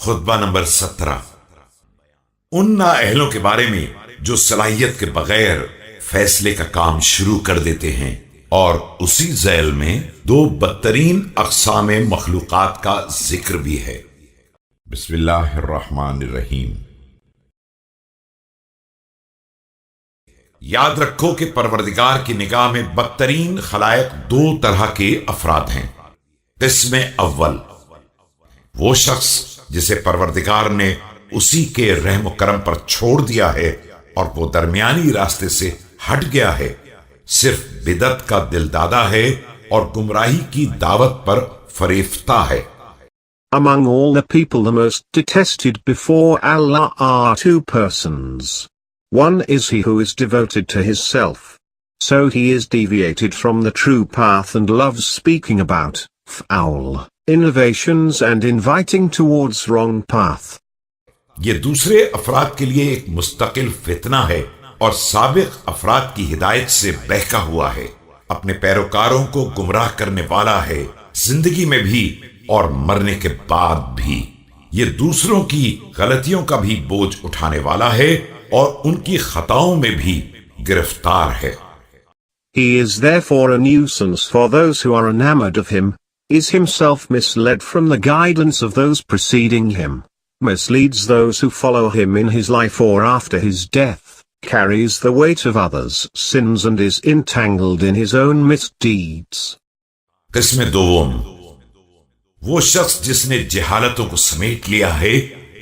खुतबा number 17। उन नाअहलों के बारे में जो सलाहियत के बगैर फैसले का काम शुरू कर देते हैं, और उसी ज़ैल में दो बदतरीन अक़साम मखलूक़ात का जिक्र भी है। बिस्मिल्लाहिर्रहमानिर्रहीम। याद रखो कि परवरदिगार की निगाह में बदतरीन खलायक दो तरह के अफराद हैं। इसमें अव्वल वो शख्स जिसे परवरदिगार ने उसी के रहम करम पर छोड़ दिया है और वो दरमियानी रास्ते से हट गया है, सिर्फ बिदत का दिलदादा है और गुमराही की दावत पर फरेफ्ता है। Among all the people the most detested before Allah are two persons. One is he who is devoted to his self. So he is deviated from the true path and loves speaking about foul innovations and inviting towards wrong path. ये दूसरे अफराद के लिए एक मुस्तकिल फितना है और साबिक अफराद की हिदायत से बहका हुआ है, अपने पैरोकारों को गुमराह करने वाला है, जिंदगी में भी और मरने के बाद भी। ये दूसरों की गलतियों का भी बोझ उठाने वाला है और उनकी खताओं में भी गिरफ्तार है। He is therefore a nuisance for those who are enamored of him, is himself misled from the guidance of those preceding him, misleads those who follow him in his life or after his death, carries the weight of others' sins and is entangled in his own misdeeds. किस्म दोम वो शख्स जिसने जहालतों को समेट लिया है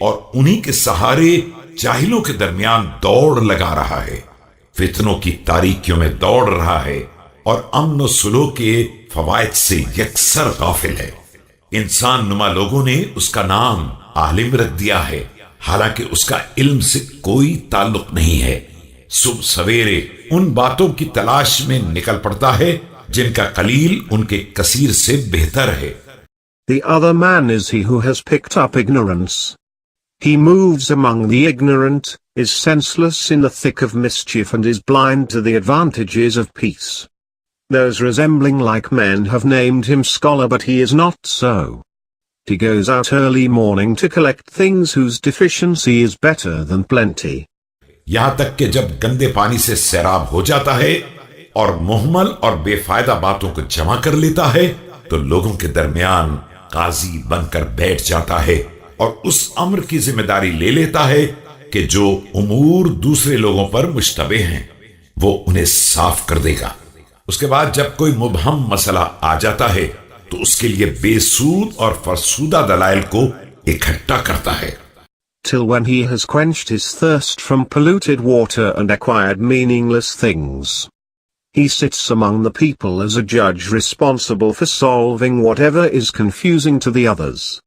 और उन्हीं के सहारे जाहिलों के दरमियान दौड़ लगा रहा है, फितनों की तारीकियों में दौड़ रहा है और अमन और सुलूक के फवायद से यकसर गाफिल है। इंसान नुमा लोगों ने उसका नाम आलिम रख दिया है, हालांकि उसका इल्म से कोई ताल्लुक नहीं है। सुबह सवेरे उन बातों की तलाश में निकल पड़ता है जिनका कलील उनके कसीर से बेहतर है। The other man is he who has picked up ignorance. He moves among the ignorant, is senseless in the thick of mischief and is blind to the advantages of peace. Those resembling like men have named him scholar, but he is not so. He goes out early morning to collect things whose deficiency is better than plenty. यहां तक कि जब गंदे पानी से सैराब हो जाता है और मुहम्मल और बेफायदा बातों को जमा कर लेता है, तो लोगों के दरमियान काजी बनकर बैठ जाता है और उस अम्र की जिम्मेदारी ले लेता है कि जो उमूर दूसरे लोगों पर मुश्तबे हैं वो उन्हें साफ कर देगा। उसके बाद जब कोई मुबहम मसला आ जाता है तो उसके लिए बेसूद और फरसूदा दलाइल को इकट्ठा करता है। Till when he has quenched his thirst from polluted water and acquired meaningless things. He sits among the people as a judge responsible for solving whatever is confusing to the others.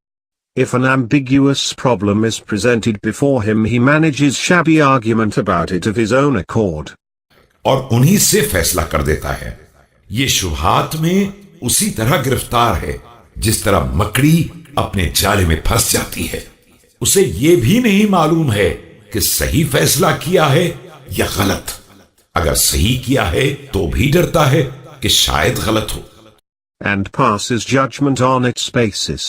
If an ambiguous problem is presented before him, he manages shabby argument about it of his own accord. और उन्हीं से फैसला कर देता है। ये शुबहात में उसी तरह गिरफ्तार है जिस तरह मकड़ी अपने जाले में फंस जाती है। उसे ये भी नहीं मालूम है कि सही फैसला किया है या गलत। अगर सही किया है तो भी डरता है कि शायद गलत हो। And passes judgment on its basis.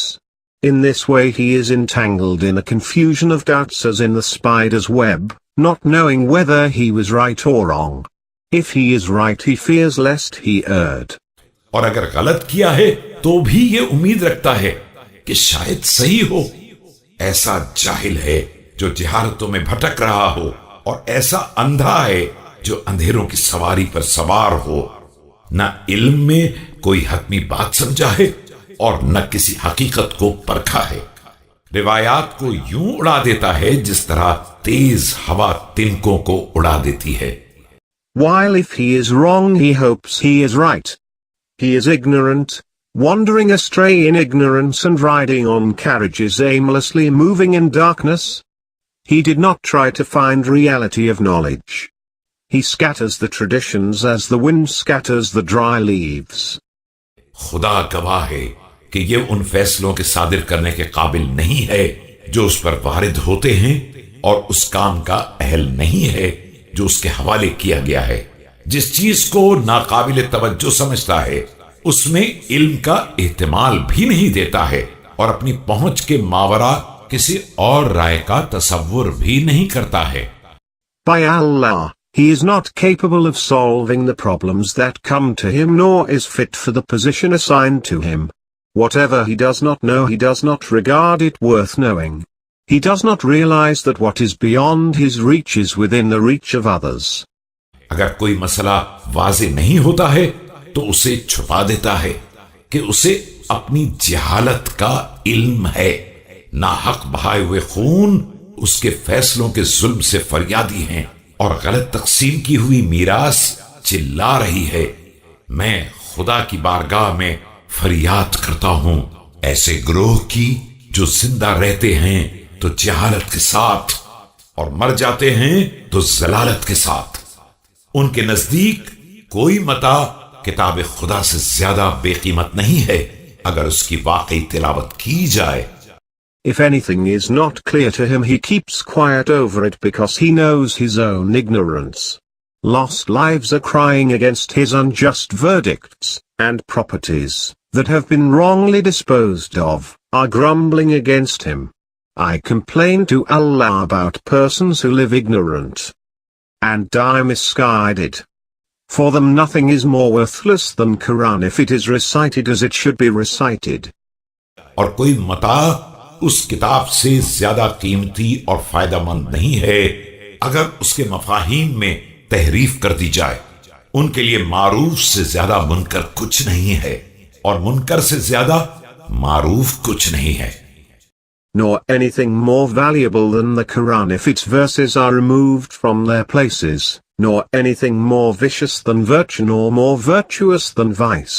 In this way he is entangled in a confusion of doubts as in the spider's web, not knowing whether he was right or wrong. If he is right he fears lest he erred. और अगर गलत किया है तो भी ये उम्मीद रखता है कि शायद सही हो। ऐसा जाहिल है जो जहालतों में भटक रहा हो, और ऐसा अंधा है जो अंधेरों की सवारी पर सवार हो। न इल्म में कोई हतमी बात समझा है और न किसी हकीकत को परखा है। रिवायात को यूं उड़ा देता है जिस तरह तेज हवा तिनकों को उड़ा देती है। While if he is wrong he hopes he is right. He is ignorant, wandering astray in ignorance and riding on carriages aimlessly moving in darkness. He did not try to find reality of knowledge. He scatters the traditions as the wind scatters the dry leaves. खुदा गवाह है कि ये उन फैसलों के सादिर करने के काबिल नहीं है जो उस पर वारिद होते हैं, और उस काम का अहल नहीं है जो उसके हवाले किया गया है। जिस चीज को नाकाबिल तवज्जो समझता है उसमें इल्म का एहतिमाल भी नहीं देता है और अपनी पहुंच के मावरा किसी और राय का तसव्वुर भी नहीं करता है। By Allah, he is not capable of solving the problems that come to him nor is fit for the position assigned to him. Whatever he does not know he does not regard it worth knowing. He does not realize that what is beyond his reach is within the reach of others. अगर कोई मसला वाज़े नहीं होता है तो उसे छुपा देता है कि उसे अपनी जहालत का इल्म है। नाहक बहाए हुए खून उसके फैसलों के जुल्म से फरियादी हैं और गलत तकसीम की हुई मीरास चिल्ला रही है। मैं खुदा की बारगाह में फरियाद करता हूं ऐसे ग्रोह की जो जिंदा रहते हैं तो जहालत के साथ और मर जाते हैं तो जलालत के साथ। उनके नजदीक कोई मता किताब खुदा से ज्यादा बेकीमत नहीं है अगर उसकी वाकई तिलावत की जाए। If anything is not clear to him he keeps quiet over it because he knows his own ignorance. Lost lives are crying against his unjust verdicts, and properties that have been wrongly disposed of are grumbling against him. I complain to Allah about persons who live ignorant and die misguided. For them nothing is more worthless than Quran if it is recited as it should be recited. और कोई मता उस किताब से ज्यादा कीमती और फायदामंद नहीं है अगर उसके मफाहीम में तहरीफ कर दी जाए। उनके लिए मारूफ से ज्यादा मुनकर कुछ नहीं है और मुनकर से ज्यादा मारूफ कुछ नहीं है। Nor anything more valuable than the Quran if its verses are removed from their places, nor anything more vicious than virtue nor more virtuous than vice,